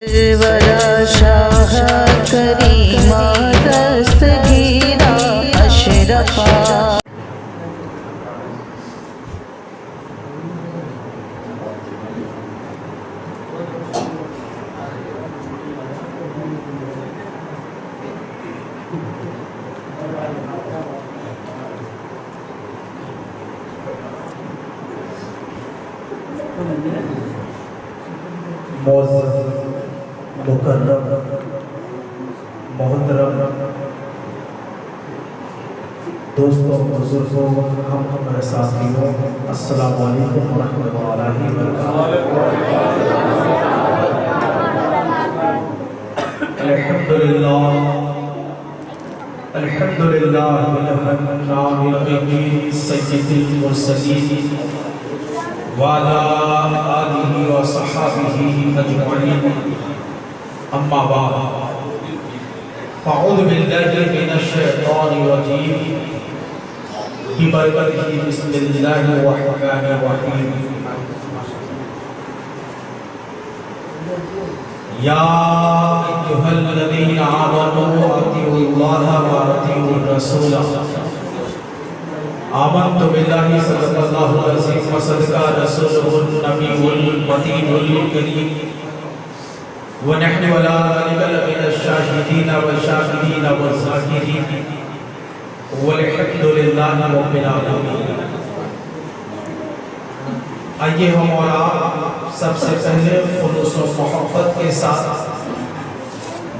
ورا شاہ کریمہ دستگیرہ اشرفا معزز مکرم محترم دوستوں بزرگوں ہمارے ساتھیوں السلام علیکم ورحمۃ اللہ وبرکاتہ۔ الحمدللہ سید المرسلین وعلى آلہ وصحابہ اجمعین، اما بعد فاعوذ باللہ من الشیطان الرجیم ببرکتہ بسم اللہ الرحمن الرحیم۔ یا ایھا الذین آمنوا اطیعوا اللہ واطیعوا الرسول آمنت باللہ صدق اللہ العظیم وصدق رسولہ النبی المتین الکریم ونحن علی ذلک لمن الشاہدین والشاکرین والذاکرین والحمد للہ رب العالمین۔ آئیے ہم اور آپ سب سے پہلے خلوص و محبت کے ساتھ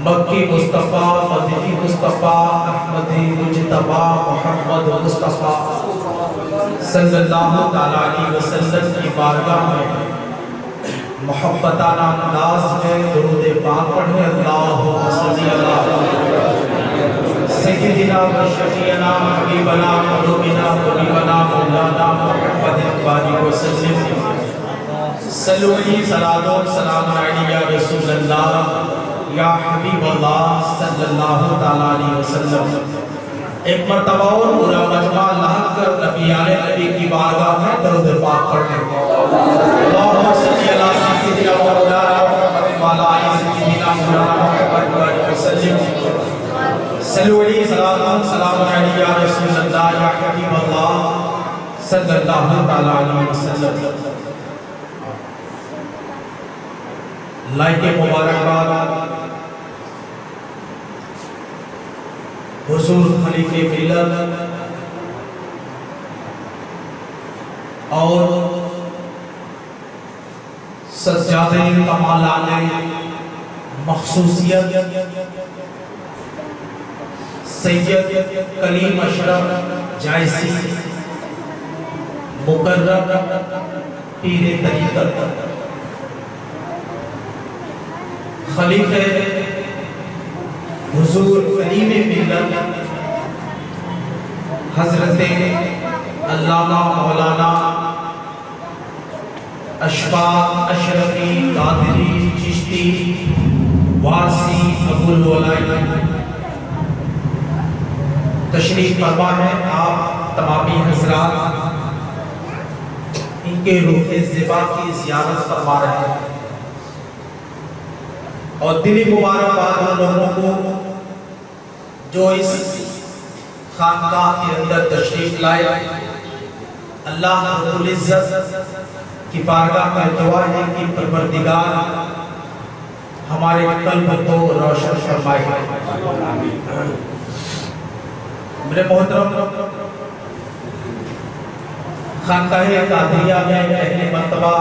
مکی مصطفیٰ مدنی مصطفیٰ احمدی مجتبیٰ محمد مصطفیٰ صلی اللہ علیہ وسلم کی بارگاہ میں محبتانہ انداز میں درود پاک پڑھیں۔ اللہم صلی اللہ سیدنا و شفیعنا حبیبنا قلوبنا حبیبنا مولانا محمد بارک وسلم صلو علیہ صلاۃ و سلام علیہ یا رسول اللہ یا حبیب اللہ صلی اللہ علیہ وسلم۔ ایک مرتبہ اور پورا مجمع لاحق کر نبی آل نبی کی بارگاہ میں درود پاک پڑھنے اللہم صلی اللہ سیدنا مولانا محمد وعلی آلہ سیدنا مولانا محمد وسلم صلو علیہ صلاۃ و سلام علیہ یا رسول اللہ یا حبیب اللہ صلی اللہ علیہ وسلم۔ لائق مبارکباد حضور خلیفہ ملت اور سجادہ کمالان مخصوصیت سید کلیم اشرف جائسی مقرر پیر طریقت خلیفہ حضور کلیم ملت حضرت علامہ مولانا اشفاق اشرفی قادری چشتی وارسی ابو الولائی تشریف فرما ہے۔ آپ تمامی حضرات ان کے روح زیبا کی زیارت فرما رہے ہیں اور دلی مبارکباد ان لوگوں کو جو اس خانقاہ کے اندر تشریف لائے۔ اللہ رب العزت کی بارگاہ میں دعا ہے کہ پروردگار ہمارے قلب کو روشن فرمائے۔ میرے محترم، خانقاہ قادریہ میں پہلی مرتبہ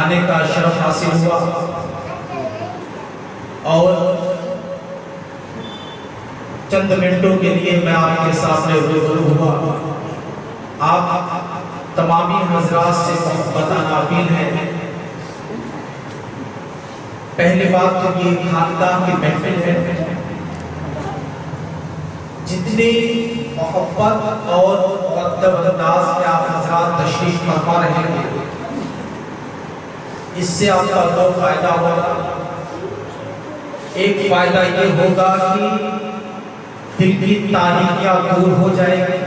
آنے کا شرف حاصل ہوا اور چند منٹوں کے لیے میں آپ کے سامنے روبرو ہوا۔ آپ تمامی حضرات سے محبتانہ اپیل ہے۔ پہلی بات تو یہ خانقاہ کی محفل ہے، جتنی محبت اور مؤدب انداز میں آپ حضرات تشریف فرما رہے ہیں، اس سے آپ کا دو فائدہ ہوگا۔ ایک فائدہ یہ ہوگا کہ دل کی تاریکیاں دور ہو جائے گی،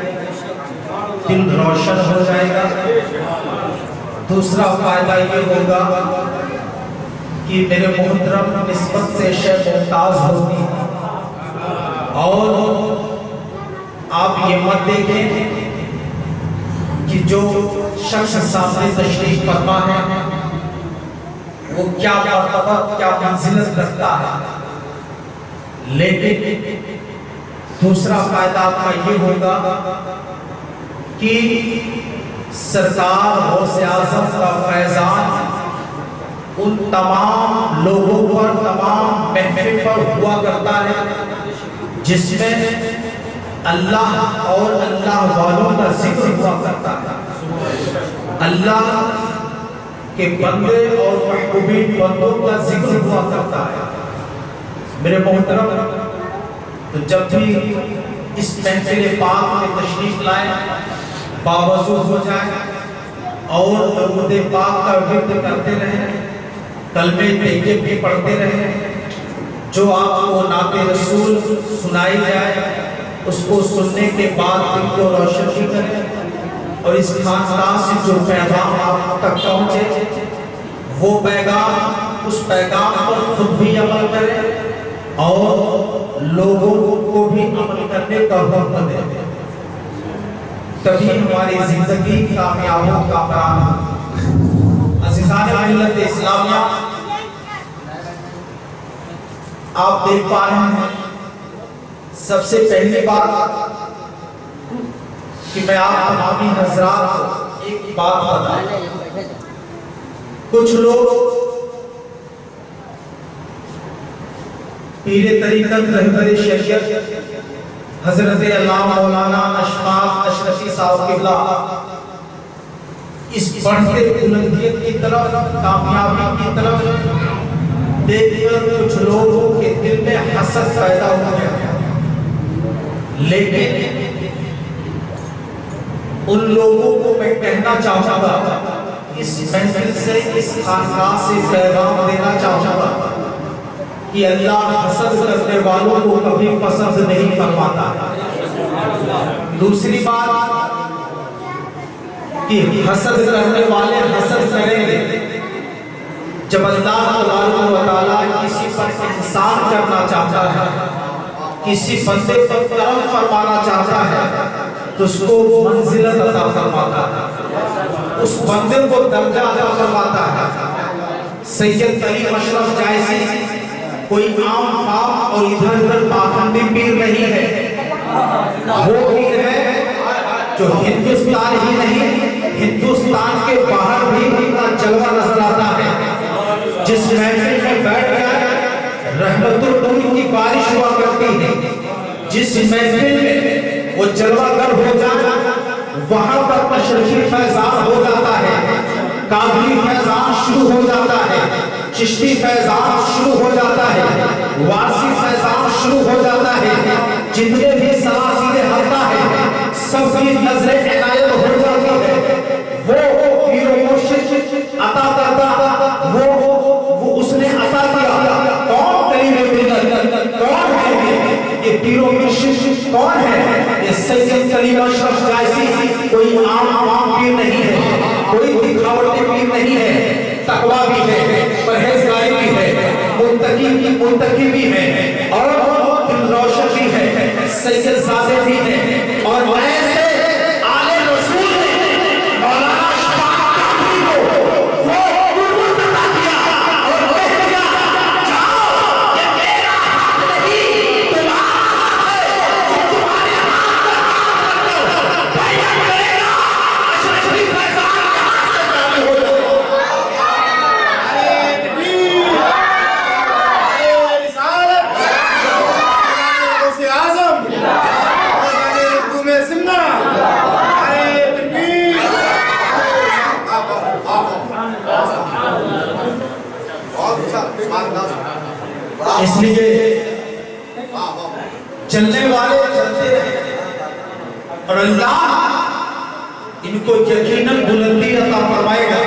دل روشن ہو جائے گا۔ دوسرا فائدہ یہ ہوگا کہ میرے محترم نسبت سے شیخ ممتاز ہوتی اور آپ یہ مت دیکھیں کہ جو شخص سامنے تشریف فرما ہے وہ کیا مرتبہ کیا منزلت رکھتا ہے، لیکن دوسرا فائدہ آپ کا یہ ہوگا کہ سرکار غوث اعظم کا فیضان ان تمام لوگوں پر، تمام محفل پر ہوا کرتا ہے جس میں اللہ اور اللہ والوں کا ذکر ہوا کرتا ہے، اللہ کے بندے اور محبوبین بندوں کا ذکر ہوا کرتا ہے۔ میرے محترم، تو جب بھی اس محفل پاک میں تشریف لائیں، باوضو ہو جائیں اور درود پاک کا ورد کرتے رہیں، کلمے طیب بھی پڑھتے رہیں، جو آپ کو نعت رسول سنائی جائے اس کو سننے کے بعد دل کو روشن بھی کریں، اور اس خاندان سے جو پیغام آپ تک پہنچے وہ پیغام، اس پیغام پر خود بھی عمل کریں اور لوگوں کو بھی عمل کرنے کا حکم دیں، تبھی ہماری زندگی کامیاب و کامران ہو۔ عزیزان ملت اسلامیہ، آپ دیکھ پا رہے ہیں سب سے پہلی بات کہ میں آپ تمامی حضرات کو ایک بات بتاؤں۔ کچھ لوگ پیر طریقت رہبر شریعت حضرت علامہ مولانا اشفاق اشرفی صاحب قبلہ اس بڑھتے بلندیت کی طرف، کامیابی کی طرف دیکھ کر کچھ لوگوں کے دل میں حسد پیدا ہو گیا، لیکن ان لوگوں کو میں کہنا چاہوں گا، اس محفل سے، اس خانقاہ سے پیغام دینا چاہوں گا کہ اللہ حسد کرنے والوں کو کبھی پسند نہیں فرماتا۔ دوسری بات کہ حسد کرنے والے حسد کریں گے، جب اللہ تبارک و تعالیٰ کسی پر احسان کرنا چاہتا ہے، کسی بندے پر کرم فرمانا چاہتا ہے تو اس کو منزلت عطا فرماتا ہے، اس بندے کو درجہ عطا فرماتا ہے۔ سید کریم اشرف جائسی کوئی عام خام اور ادھر ادھر پاخندی پیر نہیں ہے، وہ پیر ہے جو ہندوستان ہی نہیں، ہندوستان کے باہر بھی اپنا جلوہ نظر آتا ہے۔ جس محفل میں بیٹھ کر رحمت النور کی بارش ہوا کرتی ہے، جس محفل میں وہ جلوہ گر ہو جانا، وہاں پر مشرقی فیضان ہو جاتا ہے، قادری فیضان شروع ہو جاتا ہے، چشتی فیضان شروع ہو جاتا ہے، وارسی فیضان شروع ہو جاتا ہے، جتنے بھی سلاسل حلقہ ہے سب کی نظر عنایت ہو جاتی ہے۔ وہ پیر و مرشد عطا کرتا، وہ اس نے عطا کیا، کون قریب ملت، کون ہے یہ پیر و مرشد، کون ہے یہ سید کریم اشرف جائسی؟ کوئی عام پیر نہیں ہے، کوئی دکھاوٹی پیر نہیں ہے، تقویٰ بھی ہے، پرہیزگاری بھی ہے، منتقی بھی ہے اور دل روشن بھی ہے، سید زادے بھی ہے، اور ایسے آل رسول نے مولانا اشفاق قادری کو وہ قربت عطا کیا اور کہہ دیا، جاؤ یہ میرا حق نہیں تمہارا ہے، تمہارے ہاتھ پر بیعت کرے گا، اشرفی فیضان کہاں سے جاری ہو جائے۔ اس لیے چلنے والے چلتے رہے اور اللہ ان کو یقیناً بلندی عطا فرمائے گا۔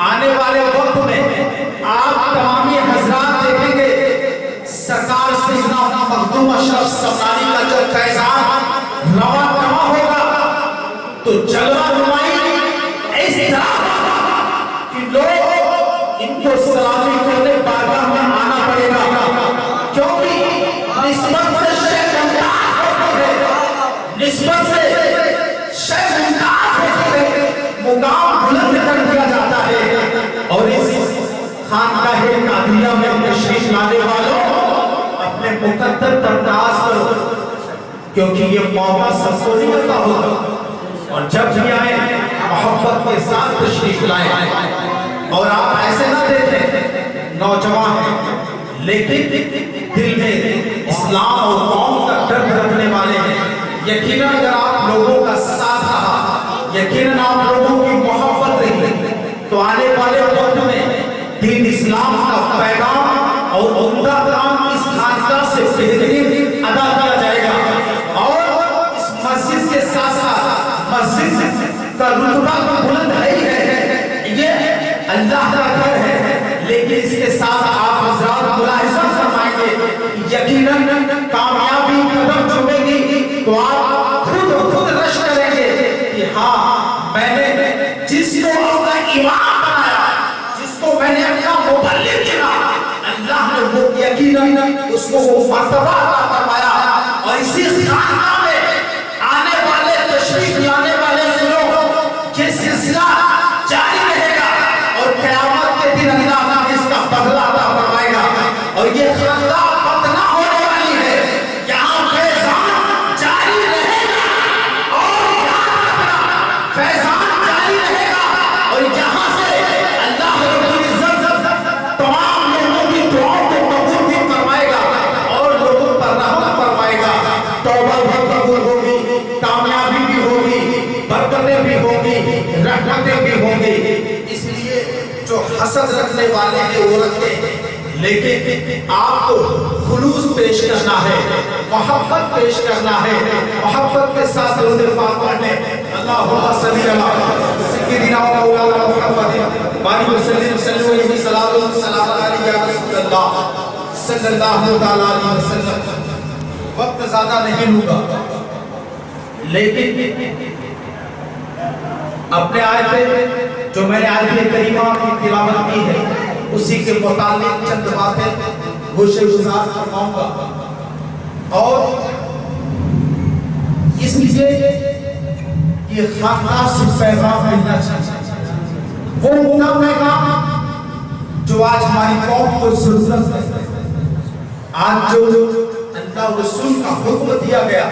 آنے والے وقت میں آپ تمامی حضرات دیکھیں گے سرکار سیدنا مخدوم اشرف سمنانی کا جب فیضان رواں ہوگا تو جلوہ نمائی اس ان کو سلامی کرنے بارگاہ میں آنا پڑے گا، کیونکہ نسبت سے شیخ ممتاز ہوتے ہیں، نسبت سے شیخ ممتاز ہوتے ہیں، مقام بلند کر دیا جاتا ہے۔ اور اس خانقاہ قادریہ میں تشریف لانے والوں اپنے مقدر تمتاز کرو، کیونکہ یہ موقع سب کو نہیں ملتا ہوگا، اور جب بھی آئے محبت کے ساتھ تشریف لائیں۔ اور آپ ایسے نہ دیکھیں نوجوان ہیں لیکن دل میں اسلام اور قوم کا ڈر رکھنے والے ہیں، یقیناً اگر آپ لوگوں کا ساتھ رہا، یقیناً آپ لوگوں کی محبت رہی، تو آنے والے وقت میں دین اسلام کا پیغام اور عمدہ کام اس خانقاہ سے بہترین ادا کیا جائے گا۔ اور اس مسجد کے ساتھ ساتھ مسجد کا رتبہ تو بلند ہے ہی ہے، یہ اللہ کا گھر ہے، لیکن اس کے ساتھ آپ حضرات ملاحظہ فرمائیں گے یقیناً کامیابی قدم چومے گی تو آپ خود رش کریں گے کہ ہاں میں نے جس کو اپنا امام بنایا، جس کو میں نے اپنا مبلغ چنا، اللہ نے وہ یقیناً اس کو وہ مرتبہ عطا فرمایا۔ اور اسی خانقاہ میں آنے والے تشریف لانے والے لوگ یہ سلسلہ جاری رہے گا، اور قیامت کے دن اللہ نے اس کا بدلہ عطا فرمائے گا، اور یہ خانقاہ بند نہ ہونے والی ہے، یہاں فیضان جاری رہے گا، اور یہاں فیضان جاری رہے گا، اور یہاں سے اللہ رب العزت تمام لوگوں کی دعاؤں کو قبول بھی فرمائے گا اور لوگوں پر رحمت فرمائے گا، توبہ بھی قبول ہوگی، کامیابی بھی ہوگی، برکتیں بھی ہوگی، رحمتیں بھی ہوگی۔ اس لیے جو حسد رکھنے والے ہیں وہ رکھیں، لیکن آپ کو خلوص پیش کرنا ہے، محبت پیش کرنا ہے، محبت کے ساتھ درود پاک پڑھنے۔ اللہم صلی علی سیدنا و مولانا محمد وآلہ وسلم صلی اللہ علیہ وسلم صلی اللہ علیہ وسلم۔ وقت زیادہ نہیں ہوگا، لیکن اپنے آیت جو میں نے آیت کریمہ کی تلاوت کی ہے اسی کے متعلق چند باتیں گوشے گزار فرماؤں گا، اور اس لیے یہ خانقاہ سے پیغام ملنا چاہیے، وہ عمدہ پیغام جو آج ہماری قوم کو ضرورت ہے۔ آج جو اللہ رسول کا حکم دیا گیا،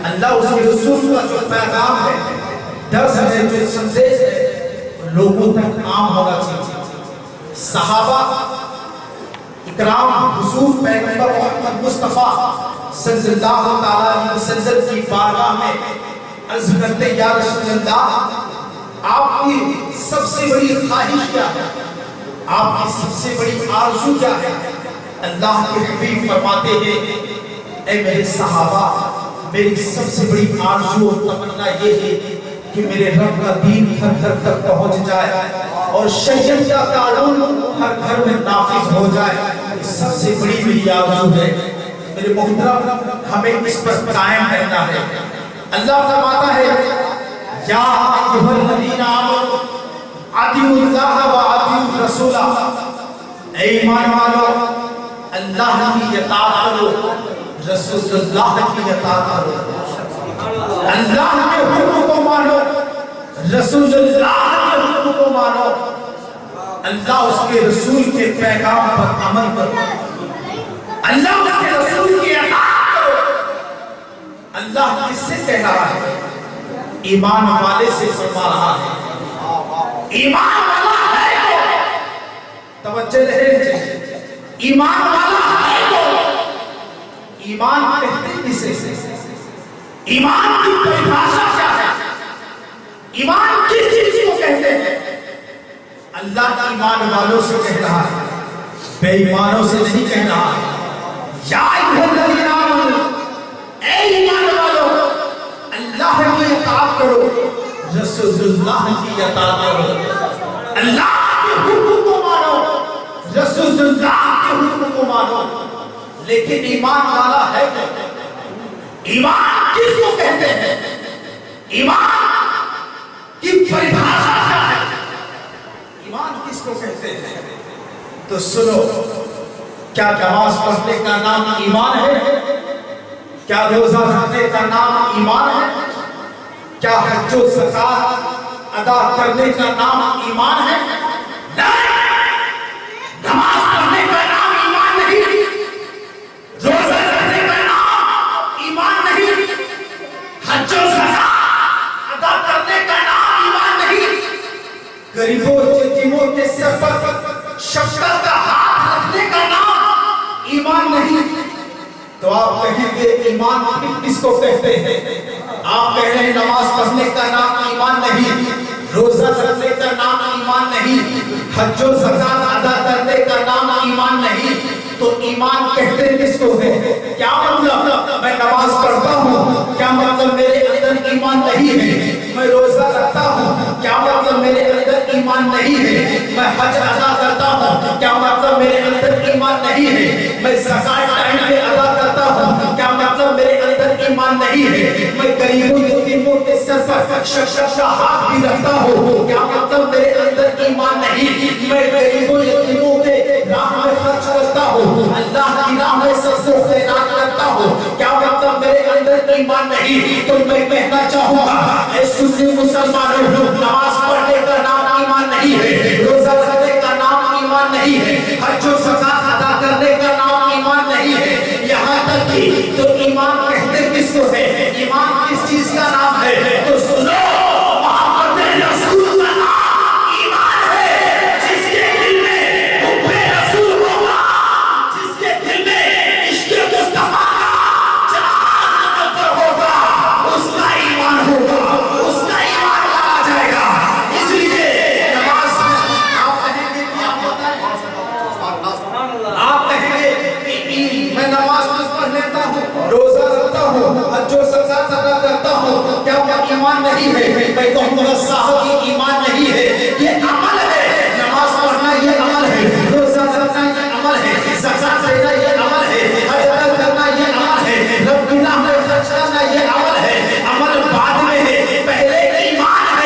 اللہ اس کے رسول کا جو پیغام ہے، درس ہے، جو سندیش ہے، لوگوں تک عام ہونا چاہیے۔ صحابہ اکرام حضور پیغمبر محمد مصطفیٰ صلی اللہ علیہ وسلم کی بارگاہ میں عرض کرتے یا رسول اللہ، آپ کی سب سے بڑی خواہش کیا ہے، آپ کی سب سے بڑی آرزو کیا ہے؟ اللہ کے حبیب فرماتے ہیں اے میرے صحابہ، میری سب سے بڑی آرزو اور تمنا یہ ہے کہ میرے رب کا دین ہر گھر تک پہنچ جائے اور شریعت کا قانون ہر گھر میں نافذ ہو جائے۔ سب سے بڑی میری آرزو ہے۔ میرے محترم، ہمیں اس پر قائم رہنا ہے۔ اللہ فرماتا ہے یا ایھا الذین آمنوا اطیعوا اللہ و اطیعوا الرسول، اے ایمان والو اللہ کی اطاعت کرو، رسول اللہ کی اطاعت کرو، اللہ کے حکم کو مانو، رسول اللہ کے حکم کو مانو، اللہ اس کے رسول کے پیغام پر عمل کرو، اللہ اس کے رسول کی اطاعت کرو۔ اللہ کس سے کہہ رہا ہے؟ ایمان والے سے فرما رہا ہے۔ ایمان والا ہے تو توجہ رہے، ایمان والا ہے تو ایمان کہتے کسے سے؟ ایمان کی پریبھاشا کیا ہے؟ ایمان کس چیز کو کہتے ہیں؟ اللہ ایمان والوں سے کہہ رہا ہے، بے ایمانوں سے نہیں کہہ رہا ہے۔ یا ایھا الذین آمنوا، اے ایمان والو اللہ کی اطاعت کرو، رسول اللہ کی اطاعت کرو، اللہ کے حکم کو مانو، رسول اللہ کے حکم کو مانو۔ لیکن ایمان والا ہے کہ ایمان کس کو کہتے ہیں؟ ایمان کی پریبھاشا کیا ہے؟ ایمان کس کو کہتے ہیں؟ تو سنو، کیا نماز پڑھنے کا نام ایمان ہے؟ کیا روزہ رکھنے کا نام ایمان ہے؟ کیا حج و زکات ادا کرنے کا نام ایمان ہے؟ نماز پڑھنے کا نام ایمان نہیں، روزہ رکھنے کا نام ایمان نہیں، حج و زکات ادا کرنے کا نام ایمان نہیں، غریبوں یتیموں کے سر پر شفقت کا ہاتھ رکھنے کا نام ایمان نہیں۔ تو آپ کہیں گے ایمان کس کو کہتے ہیں؟ آپ کہہ رہے ہیں نماز پڑھنے کا نام ایمان نہیں، روزہ رکھنے کا نام ایمان نہیں، حج و زکات ادا کرنے کا نام ایمان نہیں، تو ایمان کہتے کس کو ہے؟ کیا مطلب میں نماز پڑھتا ہوں، کیا مطلب میرے اندر ایمان نہیں ہے؟ میں روزہ رکھتا ہوں، کیا مطلب میرے اندر ایمان نہیں ہے؟ میں حج ادا کرتا ہوں، کیا مطلب میرے اندر ایمان نہیں ہے؟ میں زکات ٹائم پہ ادا کرتا ہوں، کیا مطلب میرے اندر ایمان نہیں ہے؟ میں غریبوں یتیموں کے سر پر شفقت کا ہاتھ بھی رکھتا ہوں، کیا مطلب میرے اندر ایمان نہیں؟ میں غریبوں یتیموں کے راہ میں خرچ کرتا ہوں، اللہ کی راہ میں سب سے خیرات کرتا ہوں، کیا مطلب میرے اندر ایمان نہیں؟ تو میں کہنا چاہوں گا اے سنی مسلمانوں، نماز پڑھنے کا نام ایمان نہیں ہے، روزہ رکھنے کا نام ایمان نہیں ہے، حج و زکات ادا کرنے کا نام ایمان نہیں ہے، یہاں تک کہ تو ایمان کہتے کس کو ہے؟ ایمان کس چیز کا نام ہے؟ تو سنو، محمد رسول کا نام ایمان ہے، جس کے دل میں حب رسول ہوگا، جس کے دل میں عشق مصطفیٰ کا چراغ ہوگا، اس کا ایمان ہوگا، اس کا ایمان آ جائے گا۔ اس لیے نماز آپ کہیں گے کہ آپ کہیں گے کہ میں نماز پڑھ لیتا ہوں، روزہ رکھتا ہوں، حج و زکات ادا کرتا ہوں، کیا وہ ایمان نہیں ہے؟ میں کہوں گا صاحب